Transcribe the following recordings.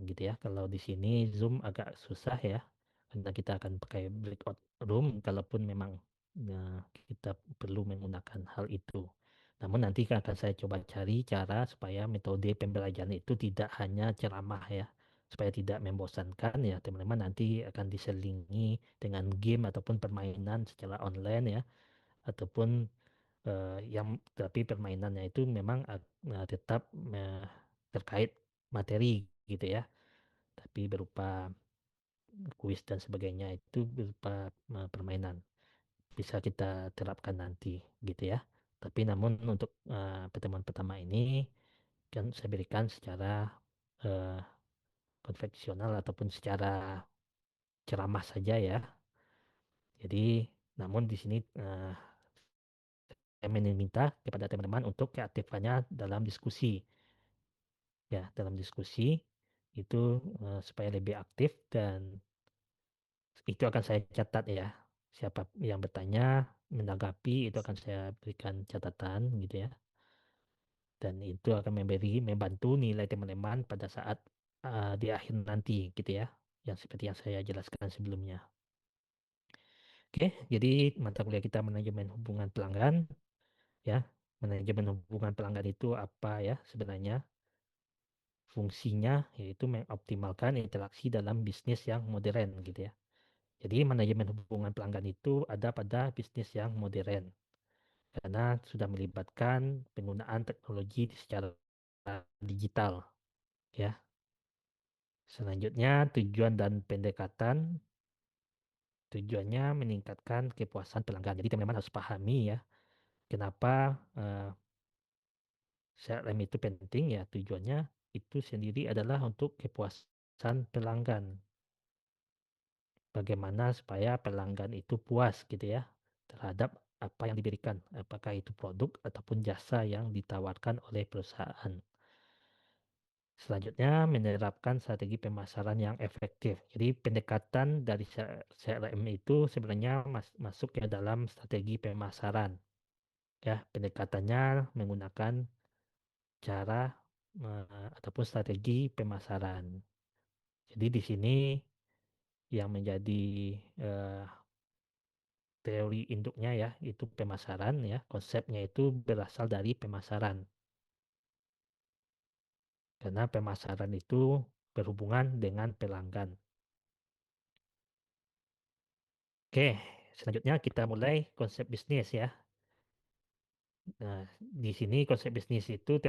gitu ya. Kalau di sini Zoom agak susah ya, karena kita akan pakai breakout room kalaupun memang kita perlu menggunakan hal itu. Namun nanti akan saya coba cari cara supaya metode pembelajaran itu tidak hanya ceramah ya, supaya tidak membosankan ya teman-teman. Nanti akan diselingi dengan game ataupun permainan secara online ya, ataupun yang tapi permainannya itu memang tetap terkait materi gitu ya, tapi berupa kuis dan sebagainya itu berupa permainan bisa kita terapkan nanti gitu ya. Tapi namun untuk pertemuan pertama ini kan saya berikan secara eh, konvensional ataupun secara ceramah saja ya. Jadi namun di sini saya meminta kepada teman-teman untuk keaktifannya dalam diskusi ya, dalam diskusi itu supaya lebih aktif dan itu akan saya catat ya. Siapa yang bertanya, menanggapi itu akan saya berikan catatan gitu ya. Dan itu akan membantu nilai teman-teman pada saat di akhir nanti gitu ya. Yang seperti yang saya jelaskan sebelumnya. Oke, jadi mata kuliah kita manajemen hubungan pelanggan ya. Manajemen hubungan pelanggan itu apa ya sebenarnya? Fungsinya yaitu mengoptimalkan interaksi dalam bisnis yang modern gitu ya. Jadi manajemen hubungan pelanggan itu ada pada bisnis yang modern karena sudah melibatkan penggunaan teknologi secara digital ya. Selanjutnya tujuan dan pendekatan tujuannya meningkatkan kepuasan pelanggan. Jadi teman-teman harus pahami ya kenapa CRM itu penting ya, tujuannya itu sendiri adalah untuk kepuasan pelanggan. Bagaimana supaya pelanggan itu puas gitu ya terhadap apa yang diberikan, apakah itu produk ataupun jasa yang ditawarkan oleh perusahaan. Selanjutnya, menerapkan strategi pemasaran yang efektif. Jadi pendekatan dari CRM itu sebenarnya masuk ke dalam strategi pemasaran. Ya, pendekatannya menggunakan cara ataupun strategi pemasaran. Jadi di sini yang menjadi eh, teori induknya ya itu pemasaran ya, konsepnya itu berasal dari pemasaran. Karena pemasaran itu berhubungan dengan pelanggan. Oke, selanjutnya kita mulai konsep bisnis ya. Nah, di sini konsep bisnis itu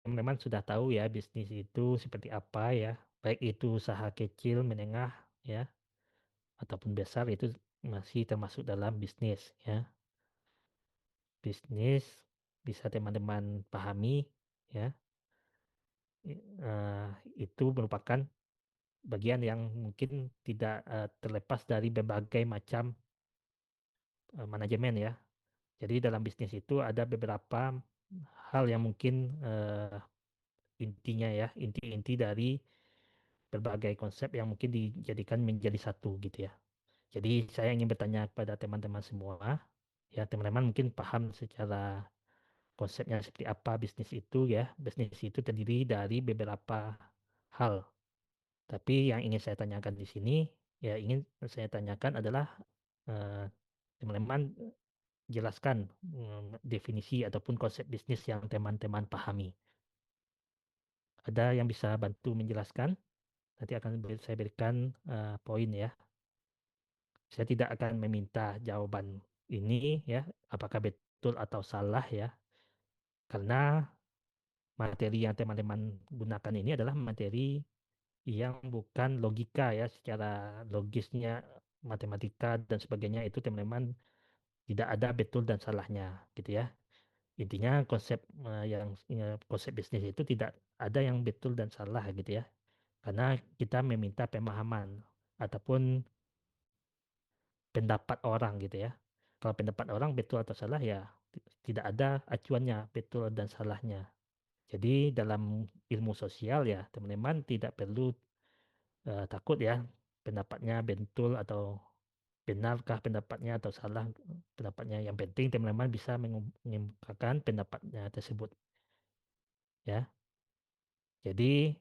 teman-teman sudah tahu ya bisnis itu seperti apa ya. Baik itu usaha kecil, menengah ya, ataupun besar itu masih termasuk dalam bisnis ya. Bisnis bisa teman-teman pahami ya. Eh, itu merupakan bagian yang mungkin tidak terlepas dari berbagai macam manajemen ya. Jadi dalam bisnis itu ada beberapa hal yang mungkin intinya ya, inti-inti dari berbagai konsep yang mungkin dijadikan menjadi satu gitu ya. Jadi saya ingin bertanya kepada teman-teman semua, ya teman-teman mungkin paham secara konsepnya seperti apa bisnis itu ya. Bisnis itu terdiri dari beberapa hal. Tapi yang ingin saya tanyakan di sini, ya ingin saya tanyakan adalah eh, teman-teman jelaskan definisi ataupun konsep bisnis yang teman-teman pahami. Ada yang bisa bantu menjelaskan? Nanti akan saya berikan poin ya. Saya tidak akan meminta jawaban ini ya, apakah betul atau salah ya. Karena materi yang teman-teman gunakan ini adalah materi yang bukan logika ya, secara logisnya matematika dan sebagainya itu teman-teman tidak ada betul dan salahnya gitu ya. Intinya konsep konsep bisnis itu tidak ada yang betul dan salah gitu ya. Karena kita meminta pemahaman ataupun pendapat orang gitu ya. Kalau pendapat orang betul atau salah ya tidak ada acuannya betul dan salahnya. Jadi dalam ilmu sosial ya teman-teman tidak perlu takut ya pendapatnya betul atau benarkah pendapatnya atau salah pendapatnya. Yang penting teman-teman bisa mengemukakan pendapatnya tersebut ya. Jadi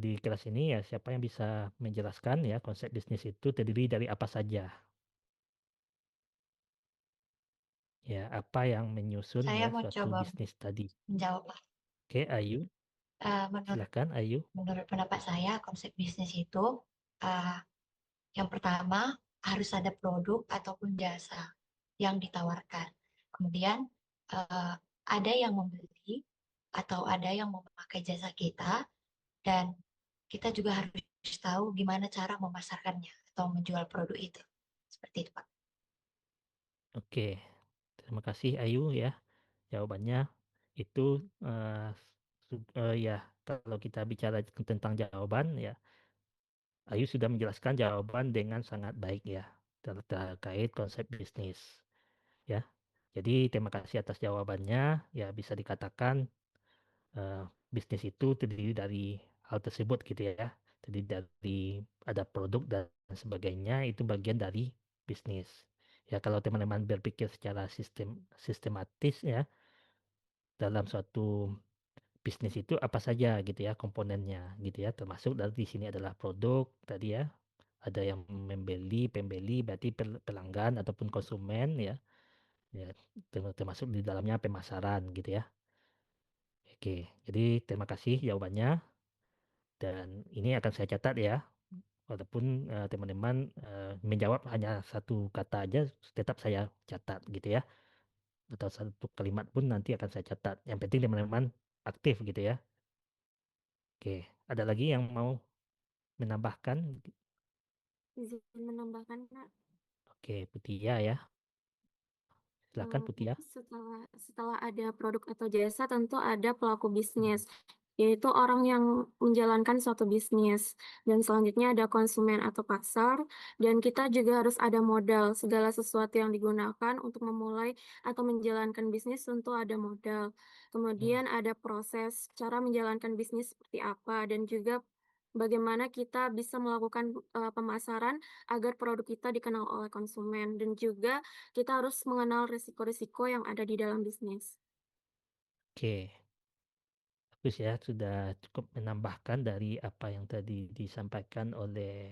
di kelas ini ya siapa yang bisa menjelaskan ya konsep bisnis itu terdiri dari apa saja. Ya, apa yang menyusun Saya ya mau suatu coba bisnis tadi. menjawab, Pak. Oke, Ayu, Menurut silakan Ayu. menurut pendapat saya, konsep bisnis itu eh, yang pertama harus ada produk ataupun jasa yang ditawarkan. Kemudian eh, ada yang membeli atau ada yang memakai jasa kita, dan kita juga harus tahu gimana cara memasarkannya atau menjual produk itu. Seperti itu, Pak. Oke, terima kasih Ayu ya. Jawabannya itu ya kalau kita bicara tentang jawaban ya, Ayu sudah menjelaskan jawaban dengan sangat baik ya terkait konsep bisnis ya. Jadi terima kasih atas jawabannya. Ya bisa dikatakan eh, bisnis itu terdiri dari hal tersebut gitu ya. Terdiri dari ada produk dan sebagainya itu bagian dari bisnis. Ya kalau teman-teman berpikir secara sistematis ya dalam suatu bisnis itu apa saja gitu ya komponennya gitu ya. Termasuk dari di sini adalah produk tadi ya. Ada yang pembeli berarti pelanggan ataupun konsumen ya. Ya termasuk di dalamnya pemasaran gitu ya. Oke, jadi terima kasih jawabannya. Dan ini akan saya catat ya, walaupun teman-teman menjawab hanya satu kata aja, tetap saya catat gitu ya. Atau satu kalimat pun nanti akan saya catat. Yang penting teman-teman aktif gitu ya. Oke, ada lagi yang mau menambahkan? Izin menambahkan, Kak. Oke, Putia ya. Silakan Putia. Setelah ada produk atau jasa, tentu ada pelaku bisnis, yaitu orang yang menjalankan suatu bisnis. Dan selanjutnya ada konsumen atau pasar, dan kita juga harus ada modal. Segala sesuatu yang digunakan untuk memulai atau menjalankan bisnis tentu ada modal. Hmm, Kemudian ada proses cara menjalankan bisnis seperti apa, dan juga bagaimana kita bisa melakukan pemasaran agar produk kita dikenal oleh konsumen, dan juga kita harus mengenal risiko-risiko yang ada di dalam bisnis. Oke, bagus ya sudah cukup menambahkan dari apa yang tadi disampaikan oleh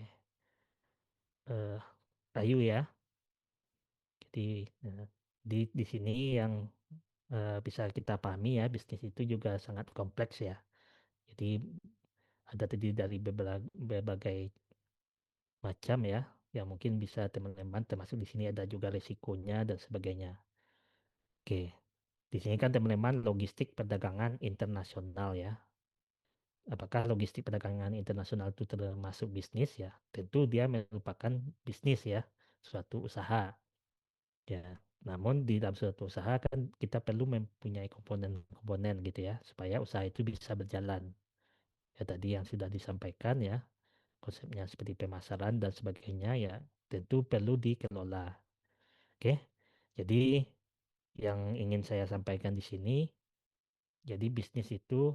eh, Ayu ya. Jadi di sini yang bisa kita pahami ya bisnis itu juga sangat kompleks ya. Jadi ada terdiri dari berbagai macam ya yang mungkin bisa teman-teman termasuk di sini ada juga resikonya dan sebagainya. Oke, di sini kan teman-teman logistik perdagangan internasional ya. Apakah logistik perdagangan internasional itu termasuk bisnis ya? Tentu dia merupakan bisnis ya, suatu usaha. Ya, namun di dalam suatu usaha kan kita perlu mempunyai komponen-komponen gitu ya, supaya usaha itu bisa berjalan. Ya tadi yang sudah disampaikan ya, konsepnya seperti pemasaran dan sebagainya ya tentu perlu dikelola. Oke, jadi yang ingin saya sampaikan di sini, jadi bisnis itu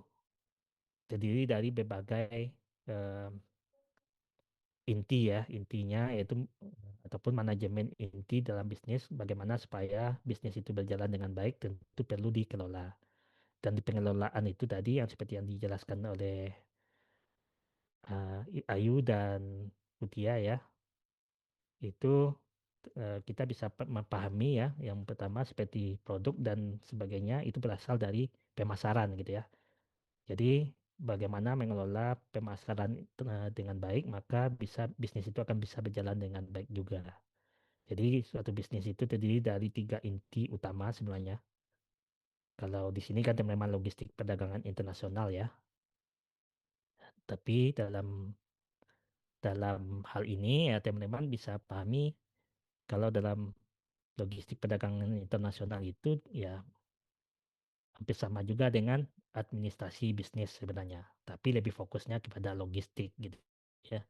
terdiri dari berbagai eh, inti ya, intinya yaitu ataupun manajemen inti dalam bisnis, bagaimana supaya bisnis itu berjalan dengan baik tentu perlu dikelola. Dan di pengelolaan itu tadi yang seperti yang dijelaskan oleh Ayu dan Mutia ya, itu kita bisa memahami ya, yang pertama seperti produk dan sebagainya itu berasal dari pemasaran gitu ya. Jadi bagaimana mengelola pemasaran dengan baik, maka bisnis itu akan bisa berjalan dengan baik juga. Jadi suatu bisnis itu terdiri dari tiga inti utama sebenarnya. Kalau di sini kan memang logistik perdagangan internasional ya. Tapi dalam dalam hal ini ya teman-teman bisa pahami kalau dalam logistik perdagangan internasional itu ya hampir sama juga dengan administrasi bisnis sebenarnya, tapi lebih fokusnya kepada logistik gitu ya.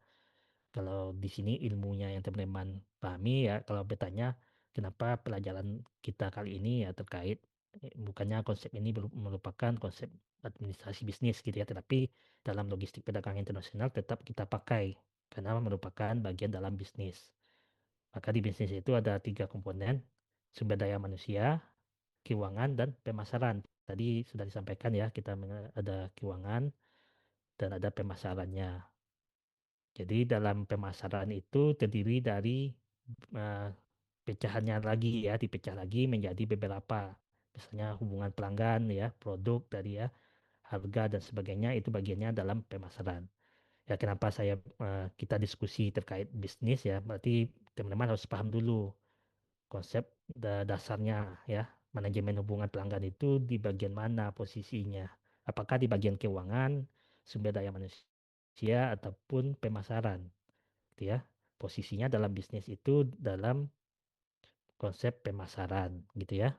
Kalau di sini ilmunya yang teman-teman pahami ya, kalau bertanya kenapa pelajaran kita kali ini ya terkait bukannya konsep ini merupakan konsep administrasi bisnis gitu ya, tetapi dalam logistik perdagangan internasional tetap kita pakai karena merupakan bagian dalam bisnis. Maka di bisnis itu ada tiga komponen, sumber daya manusia, keuangan, dan pemasaran. Tadi sudah disampaikan ya, kita ada keuangan, dan ada pemasarannya. Jadi dalam pemasaran itu terdiri dari pecahannya lagi ya, dipecah lagi menjadi beberapa. Misalnya hubungan pelanggan ya, produk dari ya, harga dan sebagainya itu bagiannya dalam pemasaran. Ya kenapa kita diskusi terkait bisnis ya, berarti teman-teman harus paham dulu konsep dasarnya ya. Manajemen hubungan pelanggan itu di bagian mana posisinya? Apakah di bagian keuangan, sumber daya manusia ataupun pemasaran, gitu ya. Posisinya dalam bisnis itu dalam konsep pemasaran, gitu ya.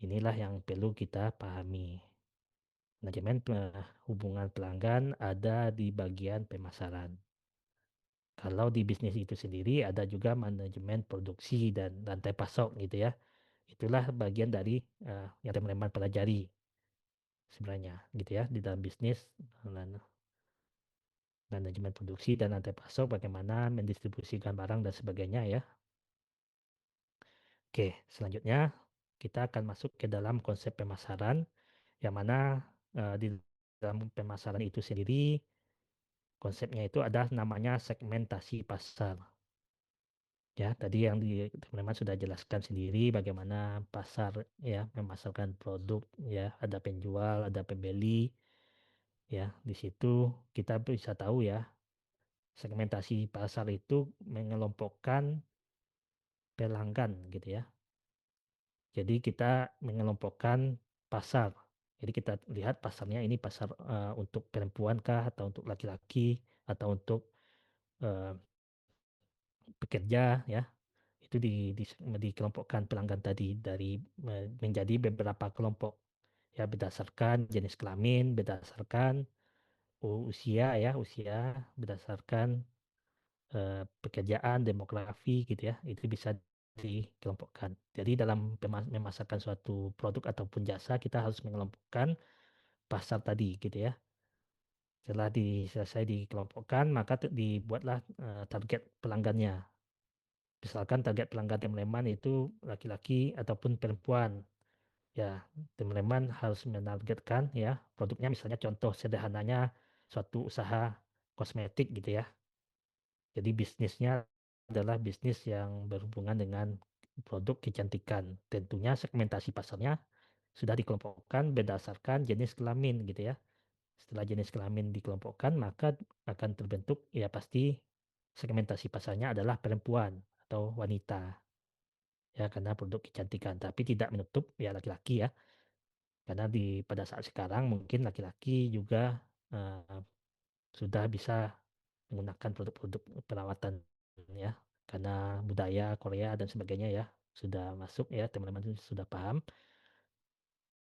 Inilah yang perlu kita pahami. Manajemen hubungan pelanggan ada di bagian pemasaran. Kalau di bisnis itu sendiri ada juga manajemen produksi dan rantai pasok gitu ya. Itulah bagian dari yang teman-teman pelajari sebenarnya gitu ya di dalam bisnis, manajemen produksi dan rantai pasok, bagaimana mendistribusikan barang dan sebagainya ya. Oke, selanjutnya kita akan masuk ke dalam konsep pemasaran yang mana di dalam pemasaran itu sendiri konsepnya itu ada namanya segmentasi pasar. Ya, tadi yang teman-teman sudah jelaskan sendiri bagaimana pasar ya memasarkan produk ya, ada penjual, ada pembeli ya. Di situ kita bisa tahu ya, segmentasi pasar itu mengelompokkan pelanggan gitu ya. Jadi kita mengelompokkan pasar. Jadi kita lihat pasarnya ini pasar untuk perempuan kah atau untuk laki-laki atau untuk eh, pekerja ya. Itu dikelompokkan pelanggan tadi dari menjadi beberapa kelompok ya berdasarkan jenis kelamin, berdasarkan usia ya, berdasarkan pekerjaan, demografi gitu ya. Itu bisa dikelompokkan. Jadi dalam memasarkan suatu produk ataupun jasa kita harus mengelompokkan pasar tadi gitu ya. Setelah selesai dikelompokkan maka dibuatlah target pelanggannya. Misalkan target pelanggan teman-teman itu laki-laki ataupun perempuan. Ya, teman-teman harus menargetkan ya produknya, misalnya contoh sederhananya suatu usaha kosmetik gitu ya. Jadi bisnisnya adalah bisnis yang berhubungan dengan produk kecantikan. Tentunya segmentasi pasarnya sudah dikelompokkan berdasarkan jenis kelamin gitu ya. Setelah jenis kelamin dikelompokkan maka akan terbentuk ya pasti segmentasi pasarnya adalah perempuan atau wanita. Ya karena produk kecantikan, tapi tidak menutup ya laki-laki ya. Karena pada saat sekarang mungkin laki-laki juga sudah bisa menggunakan produk-produk perawatan ya. Karena budaya Korea dan sebagainya ya sudah masuk ya, teman-teman sudah paham.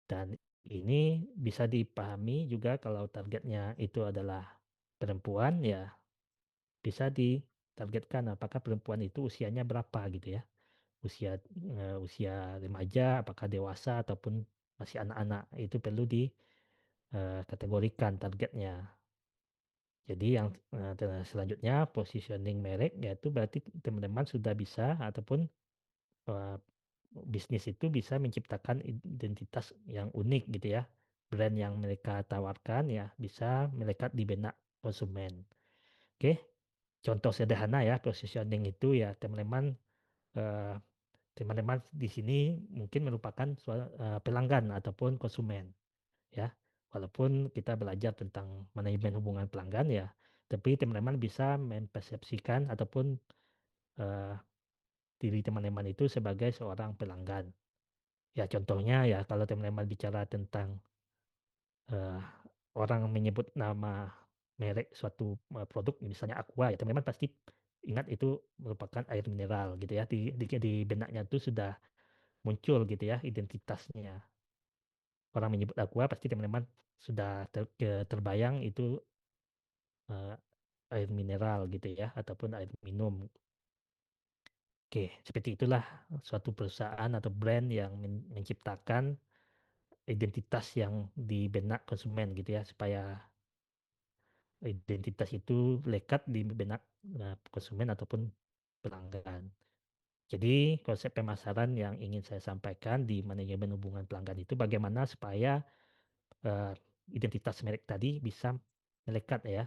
Dan ini bisa dipahami juga kalau targetnya itu adalah perempuan ya, bisa ditargetkan apakah perempuan itu usianya berapa gitu ya. Usia remaja, apakah dewasa ataupun masih anak-anak, itu perlu dikategorikan targetnya. Jadi yang selanjutnya positioning merek, yaitu berarti teman-teman sudah bisa ataupun bisnis itu bisa menciptakan identitas yang unik gitu ya. Brand yang mereka tawarkan ya bisa melekat di benak konsumen. Oke, contoh sederhana ya positioning itu ya teman-teman eh, teman-teman di sini mungkin merupakan pelanggan ataupun konsumen ya. Walaupun kita belajar tentang manajemen hubungan pelanggan ya, tapi teman-teman bisa mempersepsikan ataupun eh, diri teman-teman itu sebagai seorang pelanggan. Ya contohnya ya kalau teman-teman bicara tentang eh, orang menyebut nama merek suatu produk misalnya Aqua ya teman-teman pasti ingat itu merupakan air mineral gitu ya di benaknya itu sudah muncul gitu ya identitasnya. Orang menyebut Aqua pasti teman-teman sudah terbayang itu eh, air mineral gitu ya ataupun air minum. Oke, seperti itulah suatu perusahaan atau brand yang menciptakan identitas yang di benak konsumen gitu ya supaya identitas itu lekat di benak konsumen ataupun pelanggan. Jadi konsep pemasaran yang ingin saya sampaikan di manajemen hubungan pelanggan itu bagaimana supaya identitas merek tadi bisa melekat ya.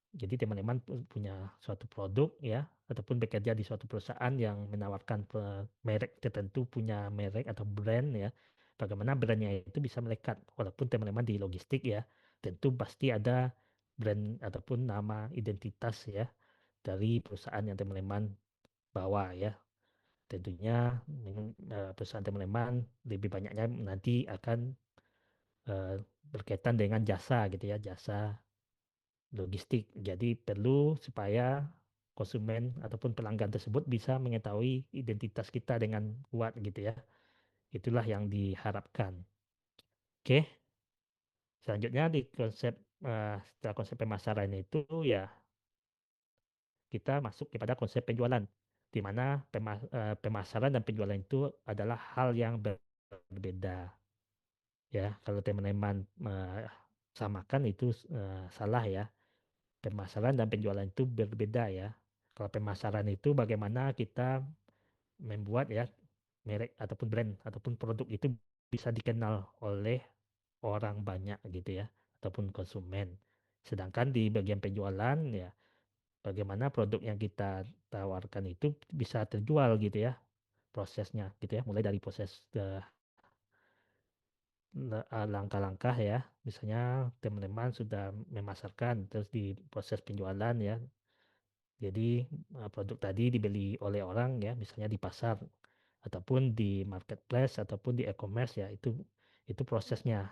Jadi teman-teman punya suatu produk ya, ataupun bekerja di suatu perusahaan yang menawarkan merek tertentu, punya merek atau brand ya. Bagaimana brandnya itu bisa melekat, walaupun teman-teman di logistik ya, tentu pasti ada brand ataupun nama identitas ya dari perusahaan yang teman-teman bawa ya. Tentunya perusahaan teman-teman lebih banyaknya nanti akan berkaitan dengan jasa gitu ya, jasa logistik. Jadi perlu supaya konsumen ataupun pelanggan tersebut bisa mengetahui identitas kita dengan kuat gitu ya. Itulah yang diharapkan. Oke, selanjutnya di konsep setelah konsep pemasaran itu ya kita masuk kepada konsep penjualan, di mana pemasaran dan penjualan itu adalah hal yang berbeda. Ya, kalau teman-teman samakan itu salah ya. Pemasaran dan penjualan itu berbeda ya. Kalau pemasaran itu bagaimana kita membuat ya merek ataupun brand ataupun produk itu bisa dikenal oleh orang banyak gitu ya ataupun konsumen. Sedangkan di bagian penjualan ya bagaimana produk yang kita tawarkan itu bisa terjual gitu ya prosesnya gitu ya mulai dari proses langkah-langkah ya misalnya teman-teman sudah memasarkan terus di proses penjualan ya. Jadi produk tadi dibeli oleh orang ya, misalnya di pasar ataupun di marketplace ataupun di e-commerce ya, itu prosesnya.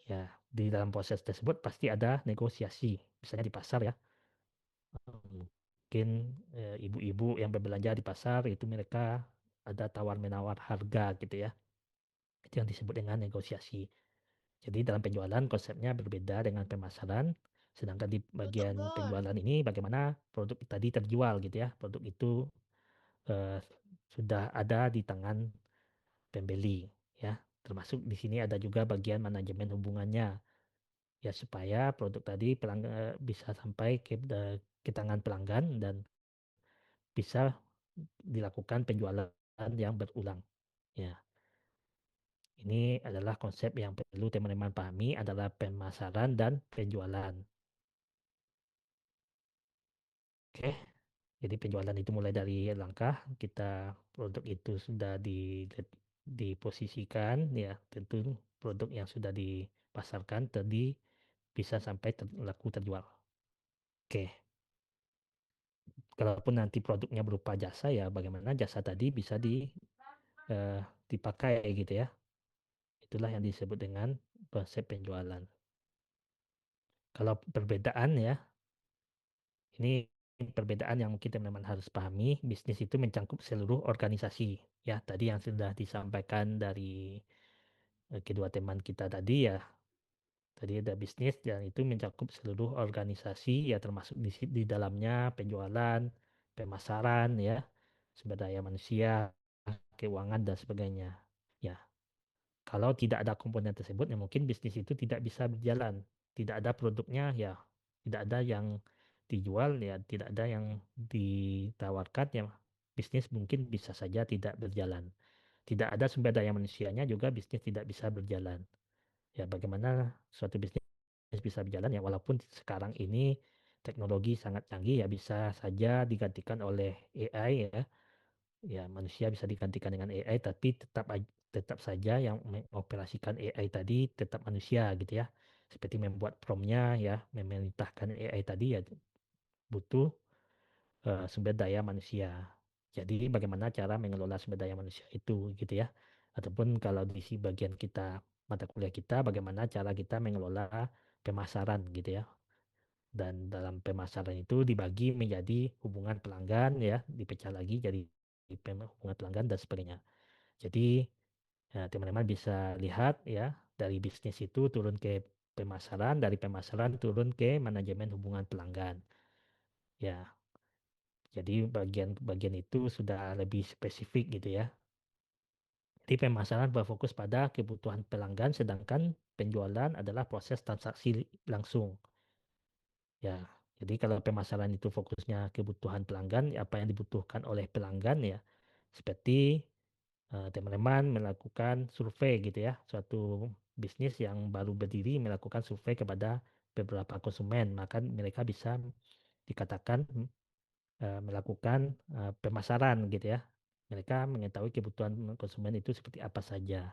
Ya, di dalam proses tersebut pasti ada negosiasi. Misalnya di pasar ya, mungkin ibu-ibu yang berbelanja di pasar itu mereka ada tawar-menawar harga gitu ya. Itu yang disebut dengan negosiasi. Jadi dalam penjualan konsepnya berbeda dengan pemasaran. Sedangkan di bagian penjualan ini bagaimana produk tadi terjual gitu ya. Produk itu sudah ada di tangan pembeli ya. Termasuk di sini ada juga bagian manajemen hubungannya ya supaya produk tadi bisa sampai ke tangan pelanggan dan bisa dilakukan penjualan yang berulang ya. Ini adalah konsep yang perlu teman-teman pahami adalah pemasaran dan penjualan. Oke. Jadi penjualan itu mulai dari langkah kita produk itu sudah diposisikan ya tentu produk yang sudah dipasarkan tadi bisa sampai laku terjual. Oke. Kalaupun nanti produknya berupa jasa ya bagaimana jasa tadi bisa dipakai gitu ya. Itulah yang disebut dengan konsep penjualan. Kalau perbedaan ya ini perbedaan yang mungkin teman-teman harus pahami, bisnis itu mencakup seluruh organisasi. Ya, tadi yang sudah disampaikan dari kedua teman kita tadi ya. Tadi ada bisnis dan itu mencakup seluruh organisasi ya termasuk di dalamnya penjualan, pemasaran ya, sumber daya manusia, keuangan dan sebagainya. Ya, kalau tidak ada komponen tersebut ya mungkin bisnis itu tidak bisa berjalan. Tidak ada produknya ya, tidak ada yang dijual ya, tidak ada yang ditawarkan ya, bisnis mungkin bisa saja tidak berjalan. Tidak ada sumber daya manusianya juga bisnis tidak bisa berjalan. Ya, bagaimana suatu bisnis bisa berjalan ya walaupun sekarang ini teknologi sangat canggih ya bisa saja digantikan oleh AI ya. Ya, manusia bisa digantikan dengan AI tapi tetap saja yang mengoperasikan AI tadi tetap manusia gitu ya. Seperti membuat prompt-nya ya, memerintahkan AI tadi ya butuh sumber daya manusia. Jadi bagaimana cara mengelola sumber daya manusia itu gitu ya. Ataupun kalau di bagian kita mata kuliah kita bagaimana cara kita mengelola pemasaran gitu ya. Dan dalam pemasaran itu dibagi menjadi hubungan pelanggan ya, dipecah lagi jadi hubungan pelanggan dan sebagainya. Jadi teman-teman bisa lihat ya dari bisnis itu turun ke pemasaran, dari pemasaran turun ke manajemen hubungan pelanggan. Ya, jadi bagian-bagian itu sudah lebih spesifik gitu ya. Jadi pemasaran berfokus pada kebutuhan pelanggan, sedangkan penjualan adalah proses transaksi langsung. Ya, jadi kalau pemasaran itu fokusnya kebutuhan pelanggan, apa yang dibutuhkan oleh pelanggan ya, seperti teman-teman melakukan survei gitu ya, suatu bisnis yang baru berdiri melakukan survei kepada beberapa konsumen, maka mereka bisa dikatakan melakukan pemasaran gitu ya. Mereka mengetahui kebutuhan konsumen itu seperti apa saja.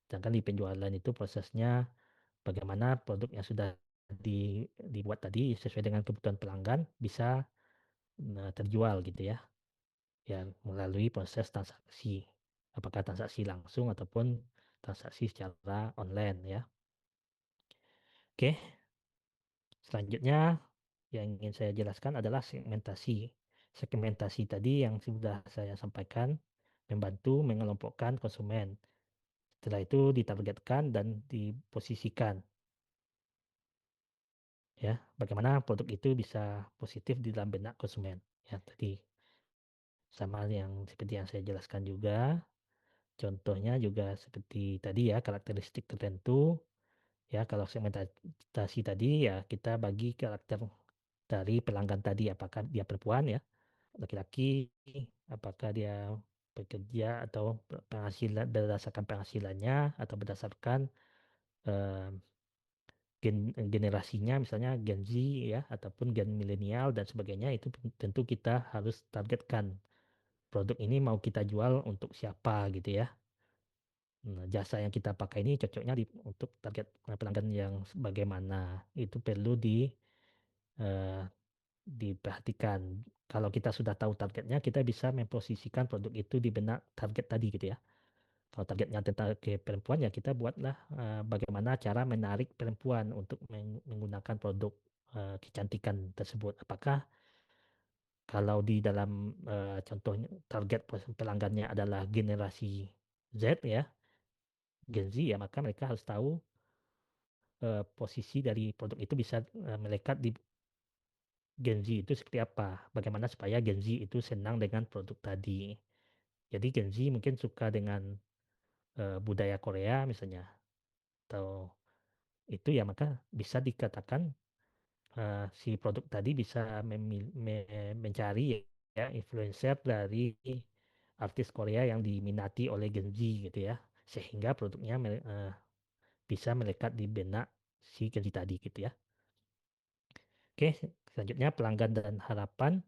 Sedangkan di penjualan itu prosesnya bagaimana produk yang sudah dibuat tadi sesuai dengan kebutuhan pelanggan bisa terjual gitu ya. Ya melalui proses transaksi. Apakah transaksi langsung ataupun transaksi secara online ya. Oke, selanjutnya yang ingin saya jelaskan adalah segmentasi. Segmentasi tadi yang sudah saya sampaikan membantu mengelompokkan konsumen. Setelah itu ditargetkan dan diposisikan. Ya, bagaimana produk itu bisa positif di dalam benak konsumen. Ya, tadi sama yang seperti yang saya jelaskan juga. Contohnya juga seperti tadi ya, karakteristik tertentu. Ya, kalau segmentasi tadi ya kita bagi karakter dari pelanggan tadi, apakah dia perempuan ya, laki-laki, apakah dia bekerja atau penghasilan berdasarkan penghasilannya atau berdasarkan eh, generasinya misalnya Gen Z ya ataupun gen milenial dan sebagainya itu tentu kita harus targetkan produk ini mau kita jual untuk siapa gitu ya. Nah, jasa yang kita pakai ini cocoknya untuk target pelanggan yang bagaimana itu perlu eh, diperhatikan. Kalau kita sudah tahu targetnya, kita bisa memposisikan produk itu di benak target tadi gitu ya. Kalau targetnya tentang ke perempuan ya kita buatlah bagaimana cara menarik perempuan untuk menggunakan produk kecantikan tersebut. Apakah kalau di dalam contohnya target pelanggannya adalah generasi Z ya, Gen Z ya, maka mereka harus tahu posisi dari produk itu bisa melekat di Gen Z itu seperti apa. Bagaimana supaya Gen Z itu senang dengan produk tadi. Jadi Gen Z mungkin suka dengan budaya Korea misalnya atau itu ya maka bisa dikatakan si produk tadi bisa mencari ya influencer dari artis Korea yang diminati oleh Gen Z gitu ya sehingga produknya bisa melekat di benak si Gen Z tadi gitu ya. Oke, selanjutnya pelanggan dan harapan.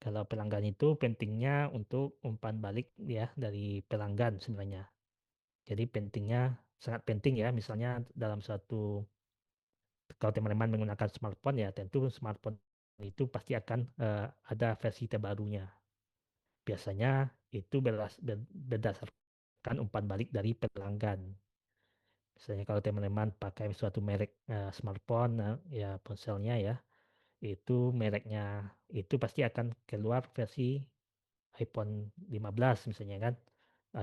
Kalau pelanggan itu pentingnya untuk umpan balik ya dari pelanggan sebenarnya. Jadi pentingnya sangat penting ya misalnya dalam suatu kalau teman-teman menggunakan smartphone ya tentu smartphone itu pasti akan ada versi terbarunya. Biasanya itu berdasarkan umpan balik dari pelanggan. Misalnya kalau teman-teman pakai suatu merek smartphone ya ponselnya ya itu mereknya itu pasti akan keluar versi iPhone 15 misalnya kan,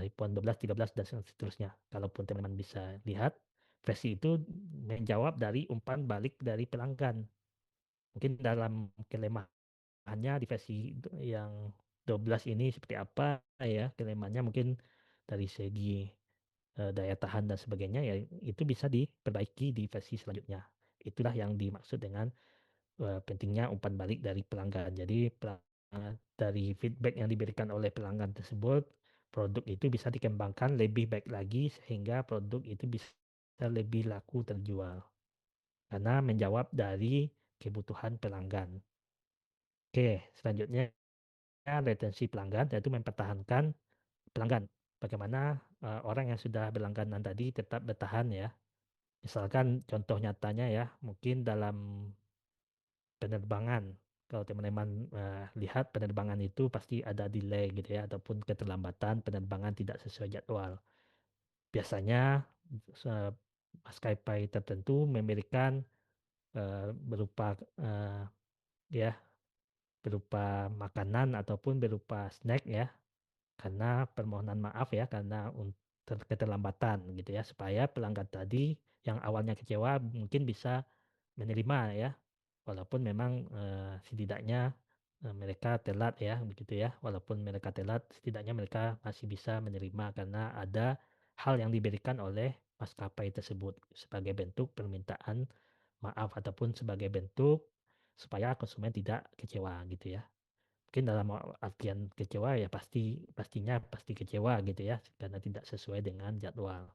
iPhone 12, 13 dan seterusnya. Kalaupun teman-teman bisa lihat, versi itu menjawab dari umpan balik dari pelanggan. Mungkin dalam kelemahannya di versi yang 12 ini seperti apa ya, kelemahannya mungkin dari segi daya tahan dan sebagainya ya itu bisa diperbaiki di versi selanjutnya. Itulah yang dimaksud dengan pentingnya umpan balik dari pelanggan. Jadi dari feedback yang diberikan oleh pelanggan tersebut, produk itu bisa dikembangkan lebih baik lagi sehingga produk itu bisa lebih laku terjual. Karena menjawab dari kebutuhan pelanggan. Oke, selanjutnya retensi pelanggan yaitu mempertahankan pelanggan. Bagaimana orang yang sudah berlangganan tadi tetap bertahan ya. Misalkan contoh nyatanya ya, mungkin dalam penerbangan. Kalau teman-teman lihat penerbangan itu pasti ada delay gitu ya ataupun keterlambatan penerbangan tidak sesuai jadwal. Biasanya maskapai tertentu memberikan berupa ya berupa makanan ataupun berupa snack ya karena permohonan maaf ya karena keterlambatan gitu ya supaya pelanggan tadi yang awalnya kecewa mungkin bisa menerima ya walaupun memang setidaknya mereka telat ya begitu ya walaupun mereka telat setidaknya mereka masih bisa menerima karena ada hal yang diberikan oleh maskapai tersebut sebagai bentuk permintaan maaf ataupun sebagai bentuk supaya konsumen tidak kecewa gitu ya mungkin dalam artian kecewa ya pastinya pasti kecewa gitu ya karena tidak sesuai dengan jadwal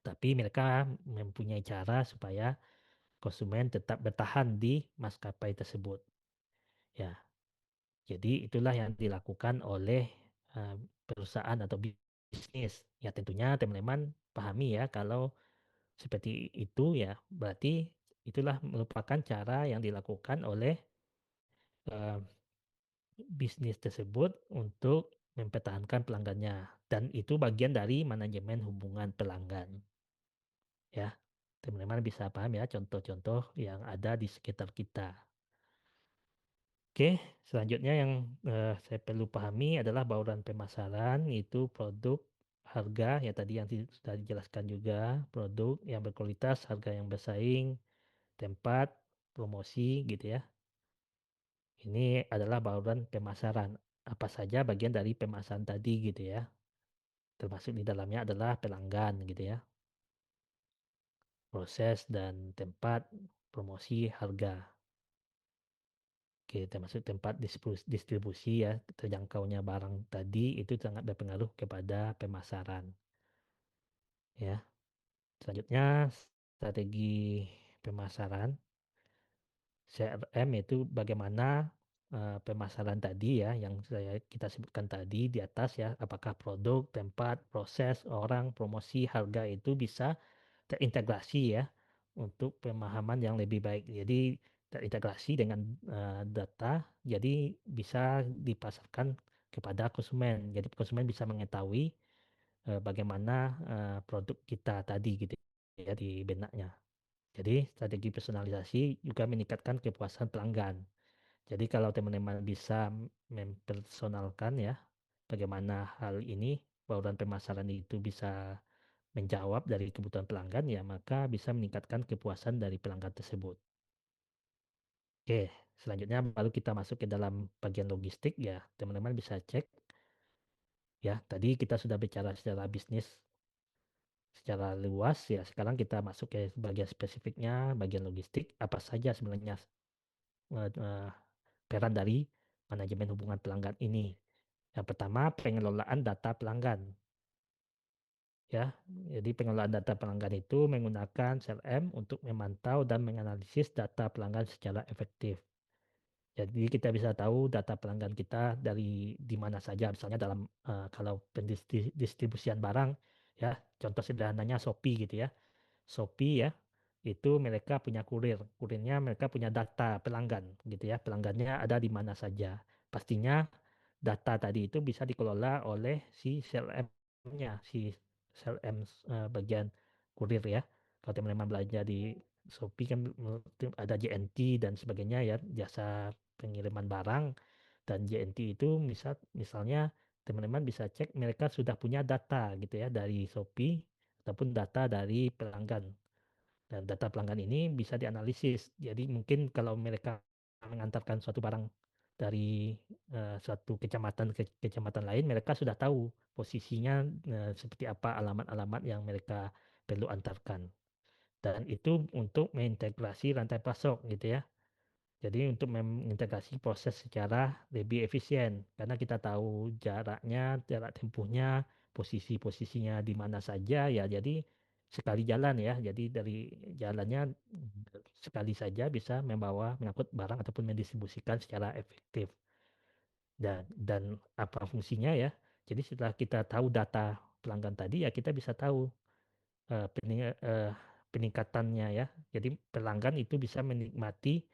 tapi mereka mempunyai cara supaya konsumen tetap bertahan di maskapai tersebut. Ya, jadi itulah yang dilakukan oleh perusahaan atau bisnis. Ya tentunya teman-teman pahami ya kalau seperti itu ya berarti itulah merupakan cara yang dilakukan oleh eh, bisnis tersebut untuk mempertahankan pelanggannya dan itu bagian dari manajemen hubungan pelanggan. Ya, teman-teman bisa paham ya contoh-contoh yang ada di sekitar kita. Oke, selanjutnya yang saya perlu pahami adalah bauran pemasaran, itu produk, harga, ya tadi yang sudah dijelaskan juga, produk yang berkualitas, harga yang bersaing, tempat, promosi gitu ya. Ini adalah bauran pemasaran. Apa saja bagian dari pemasaran tadi gitu ya. Termasuk di dalamnya adalah pelanggan gitu ya. Proses dan tempat, promosi, harga. Oke, termasuk tempat distribusi ya, terjangkaunya barang tadi itu sangat berpengaruh kepada pemasaran. Ya, selanjutnya strategi pemasaran CRM itu bagaimana pemasaran tadi ya yang kita sebutkan tadi di atas ya, apakah produk, tempat, proses, orang, promosi, harga itu bisa terintegrasi ya untuk pemahaman yang lebih baik. Jadi terintegrasi dengan data, jadi bisa dipasarkan kepada konsumen. Jadi konsumen bisa mengetahui bagaimana produk kita tadi gitu ya di benaknya. Jadi strategi personalisasi juga meningkatkan kepuasan pelanggan. Jadi kalau teman-teman bisa mempersonalkan ya bagaimana hal ini, bauran pemasaran itu bisa menjawab dari kebutuhan pelanggan ya maka bisa meningkatkan kepuasan dari pelanggan tersebut. Oke, selanjutnya baru kita masuk ke dalam bagian logistik ya. Teman-teman bisa cek ya. Tadi kita sudah bicara secara bisnis secara luas ya. Sekarang kita masuk ke bagian spesifiknya, bagian logistik. Apa saja sebenarnya peran dari manajemen hubungan pelanggan ini? Yang pertama, pengelolaan data pelanggan. Ya, jadi pengelolaan data pelanggan itu menggunakan CRM untuk memantau dan menganalisis data pelanggan secara efektif. Jadi kita bisa tahu data pelanggan kita dari di mana saja, misalnya dalam kalau pendistribusian barang, ya contoh sederhananya Shopee gitu ya. Shopee ya, itu mereka punya kurir. Kurirnya mereka punya data pelanggan gitu ya. Pelanggannya ada di mana saja. Pastinya data tadi itu bisa dikelola oleh si CRM-nya, si CRM bagian kurir ya. Kalau teman-teman belanja di Shopee kan ada JNT dan sebagainya ya, jasa pengiriman barang dan JNT itu misalnya teman-teman bisa cek mereka sudah punya data gitu ya dari Shopee ataupun data dari pelanggan. Dan data pelanggan ini bisa dianalisis. Jadi mungkin kalau mereka mengantarkan suatu barang dari suatu kecamatan ke kecamatan lain, mereka sudah tahu posisinya seperti apa alamat-alamat yang mereka perlu antarkan. Dan itu untuk mengintegrasi rantai pasok gitu ya. Jadi untuk mengintegrasi proses secara lebih efisien karena kita tahu jaraknya, jarak tempuhnya, posisi-posisinya di mana saja ya. Jadi sekali jalan ya. Jadi dari jalannya sekali saja bisa mengangkut barang ataupun mendistribusikan secara efektif. Dan apa fungsinya ya? Jadi setelah kita tahu data pelanggan tadi ya kita bisa tahu peningkatannya ya. Jadi pelanggan itu bisa menikmati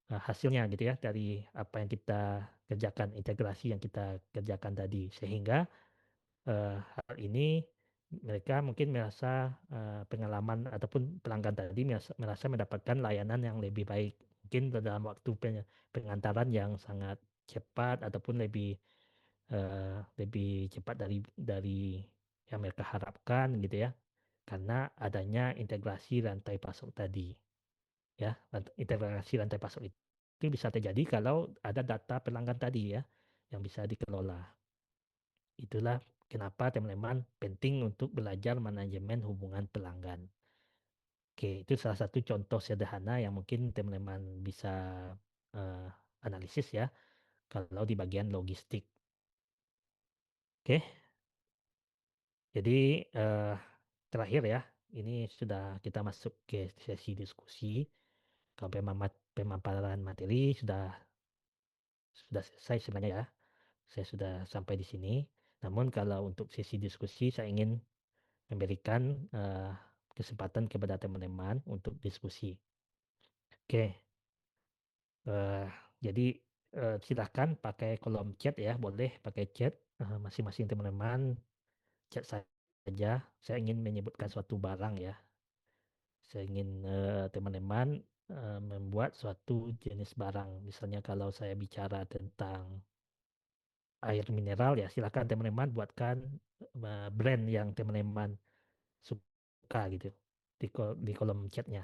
hasilnya gitu ya dari apa yang kita kerjakan, integrasi yang kita kerjakan tadi. Sehingga hal ini mereka mungkin merasa pengalaman ataupun pelanggan tadi merasa mendapatkan layanan yang lebih baik. Mungkin dalam waktu pengantaran yang sangat cepat ataupun lebih cepat dari yang mereka harapkan gitu ya. Karena adanya integrasi rantai pasok tadi. Ya, integrasi rantai pasok itu bisa terjadi kalau ada data pelanggan tadi ya yang bisa dikelola. Itulah kenapa teman-teman penting untuk belajar manajemen hubungan pelanggan. Oke, itu salah satu contoh sederhana yang mungkin teman-teman bisa eh, analisis ya kalau di bagian logistik. Oke, jadi terakhir ya, ini sudah kita masuk ke sesi diskusi. Kalau pemaparan materi sudah selesai sebenarnya ya. Saya sudah sampai di sini. Namun kalau untuk sesi diskusi saya ingin memberikan kesempatan kepada teman-teman untuk diskusi. Oke, jadi silahkan pakai kolom chat ya, boleh pakai chat masing-masing teman-teman chat saja. Saya ingin menyebutkan suatu barang ya. Saya ingin teman-teman membuat suatu jenis barang. Misalnya kalau saya bicara tentang air mineral ya, silakan teman-teman buatkan brand yang teman-teman suka gitu di kolom chatnya.